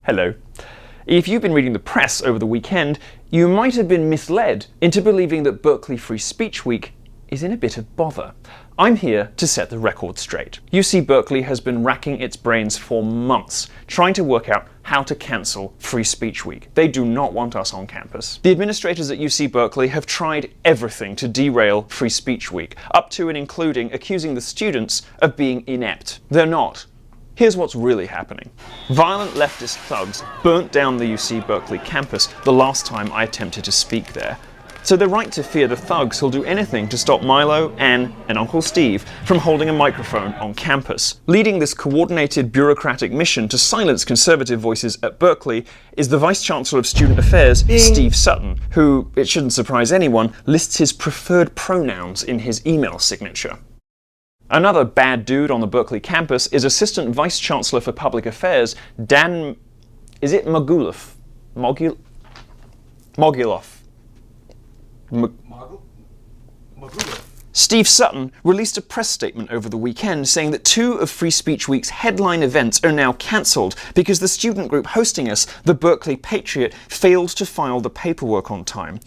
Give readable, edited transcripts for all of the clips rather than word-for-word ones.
Hello. If you've been reading the press over the weekend, you might have been misled into believing that Berkeley Free Speech Week is in a bit of bother. I'm here to set the record straight. UC Berkeley has been racking its brains for months trying to work out how to cancel Free Speech Week. They do not want us on campus. The administrators at UC Berkeley have tried everything to derail Free Speech Week, up to and including accusing the students of being inept. They're not. Here's what's really happening. Violent leftist thugs burnt down the UC Berkeley campus the last time I attempted to speak there. So they're right to fear the thugs who'll do anything to stop Milo, Anne, and Uncle Steve from holding a microphone on campus. Leading this coordinated bureaucratic mission to silence conservative voices at Berkeley is the Vice Chancellor of Student Affairs, Steve Sutton, who, it shouldn't surprise anyone, lists his preferred pronouns in his email signature. Another bad dude on the Berkeley campus is Assistant Vice Chancellor for Public Affairs, Dan... is it Mogulov? Mogulov. Steve Sutton released a press statement over the weekend saying that 2 of Free Speech Week's headline events are now cancelled because the student group hosting us, the Berkeley Patriot, failed to file the paperwork on time.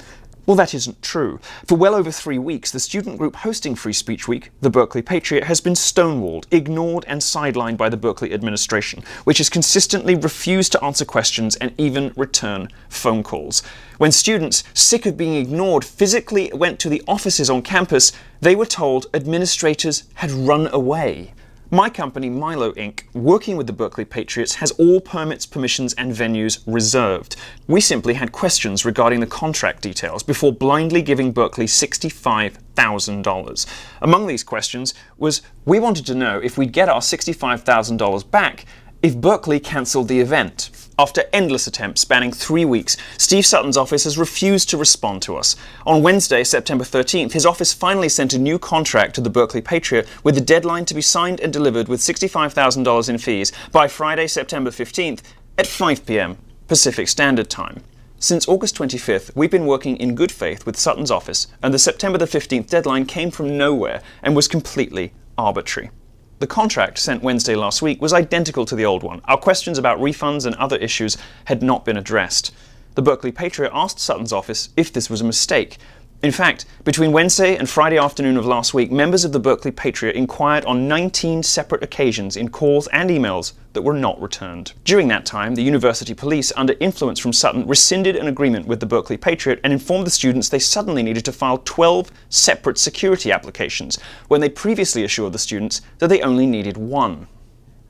Well, that isn't true. For well over 3 weeks, the student group hosting Free Speech Week, the Berkeley Patriot, has been stonewalled, ignored and sidelined by the Berkeley administration, which has consistently refused to answer questions and even return phone calls. When students, sick of being ignored, physically went to the offices on campus, they were told administrators had run away. My company, MILO Inc., working with the Berkeley Patriots, has all permits, permissions, and venues reserved. We simply had questions regarding the contract details before blindly giving Berkeley $65,000. Among these questions was, we wanted to know if we'd get our $65,000 back if Berkeley cancelled the event. After endless attempts spanning 3 weeks, Steve Sutton's office has refused to respond to us. On Wednesday, September 13th, his office finally sent a new contract to the Berkeley Patriot with the deadline to be signed and delivered with $65,000 in fees by Friday, September 15th at 5 p.m. Pacific Standard Time. Since August 25th, we've been working in good faith with Sutton's office, and the September the 15th deadline came from nowhere and was completely arbitrary. The contract sent Wednesday last week was identical to the old one. Our questions about refunds and other issues had not been addressed. The Berkeley Patriot asked Sutton's office if this was a mistake. In fact, between Wednesday and Friday afternoon of last week, members of the Berkeley Patriot inquired on 19 separate occasions in calls and emails that were not returned. During that time, the university police, under influence from Sutton, rescinded an agreement with the Berkeley Patriot and informed the students they suddenly needed to file 12 separate security applications, when they previously assured the students that they only needed 1.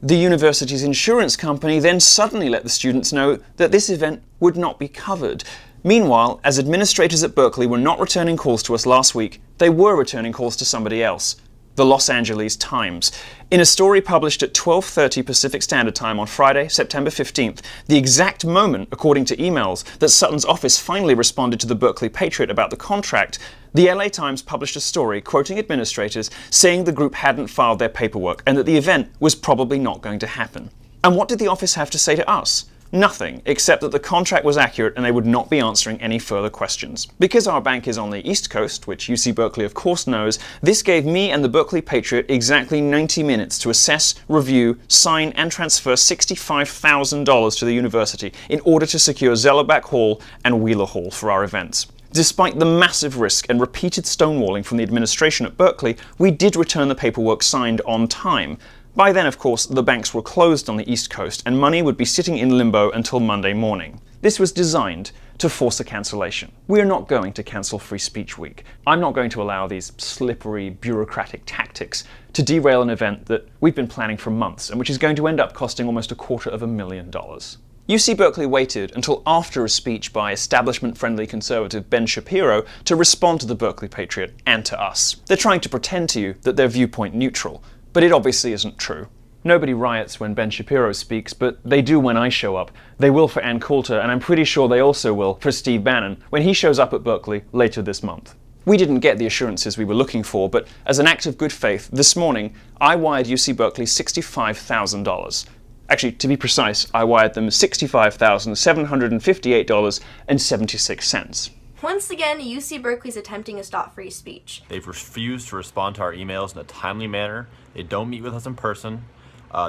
The university's insurance company then suddenly let the students know that this event would not be covered. Meanwhile, as administrators at Berkeley were not returning calls to us last week, they were returning calls to somebody else, the Los Angeles Times. In a story published at 12:30 Pacific Standard Time on Friday, September 15th, the exact moment, according to emails, that Sutton's office finally responded to the Berkeley Patriot about the contract, the LA Times published a story quoting administrators saying the group hadn't filed their paperwork and that the event was probably not going to happen. And what did the office have to say to us? Nothing, except that the contract was accurate and they would not be answering any further questions. Because our bank is on the East Coast, which UC Berkeley of course knows, this gave me and the Berkeley Patriot exactly 90 minutes to assess, review, sign and transfer $65,000 to the university in order to secure Zellerbach Hall and Wheeler Hall for our events. Despite the massive risk and repeated stonewalling from the administration at Berkeley, we did return the paperwork signed on time. By then, of course, the banks were closed on the East Coast and money would be sitting in limbo until Monday morning. This was designed to force a cancellation. We are not going to cancel Free Speech Week. I'm not going to allow these slippery, bureaucratic tactics to derail an event that we've been planning for months and which is going to end up costing almost $250,000. UC Berkeley waited until after a speech by establishment-friendly conservative Ben Shapiro to respond to the Berkeley Patriot and to us. They're trying to pretend to you that they're viewpoint neutral, but it obviously isn't true. Nobody riots when Ben Shapiro speaks, but they do when I show up. They will for Ann Coulter, and I'm pretty sure they also will for Steve Bannon when he shows up at Berkeley later this month. We didn't get the assurances we were looking for, but as an act of good faith, this morning, I wired UC Berkeley $65,000. Actually, to be precise, I wired them $65,758.76. Once again, UC Berkeley is attempting to stop free speech. They've refused to respond to our emails in a timely manner. They don't meet with us in person.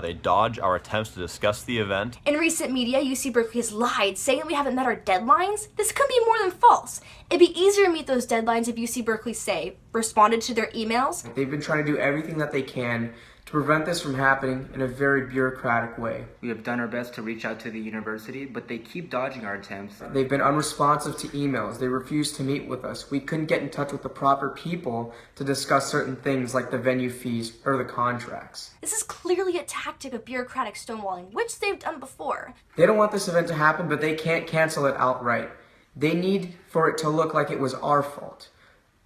They dodge our attempts to discuss the event. In recent media, UC Berkeley has lied, saying that we haven't met our deadlines. This could be more than false. It'd be easier to meet those deadlines if UC Berkeley, say, responded to their emails. They've been trying to do everything that they can to prevent this from happening in a very bureaucratic way. We have done our best to reach out to the university, but they keep dodging our attempts. They've been unresponsive to emails. They refuse to meet with us. We couldn't get in touch with the proper people to discuss certain things like the venue fees or the contracts. This is clearly a tactic of bureaucratic stonewalling, which they've done before. They don't want this event to happen, but they can't cancel it outright. They need for it to look like it was our fault,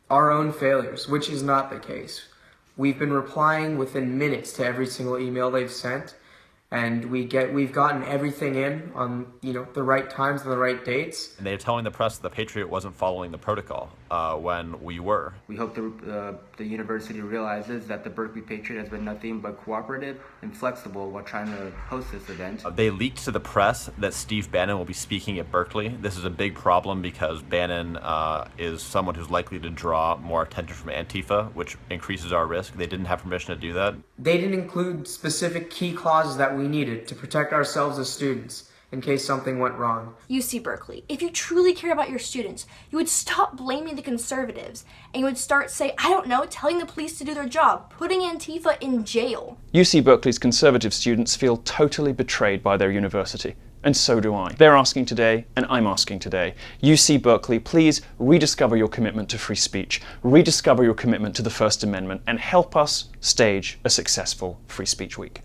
our own failures, which is not the case. We've been replying within minutes to every single email they've sent, and we've gotten everything in on the right times and the right dates. And they're telling the press that the Patriot wasn't following the protocol when we were. We hope the university realizes that the Berkeley Patriot has been nothing but cooperative and flexible while trying to host this event. They leaked to the press that Steve Bannon will be speaking at Berkeley. This is a big problem because Bannon is someone who's likely to draw more attention from Antifa, which increases our risk. They didn't have permission to do that. They didn't include specific key clauses that we needed to protect ourselves as students in case something went wrong. UC Berkeley, if you truly care about your students, you would stop blaming the conservatives and you would start, telling the police to do their job, putting Antifa in jail. UC Berkeley's conservative students feel totally betrayed by their university. And so do I. They're asking today, and I'm asking today. UC Berkeley, please rediscover your commitment to free speech, rediscover your commitment to the First Amendment, and help us stage a successful Free Speech Week.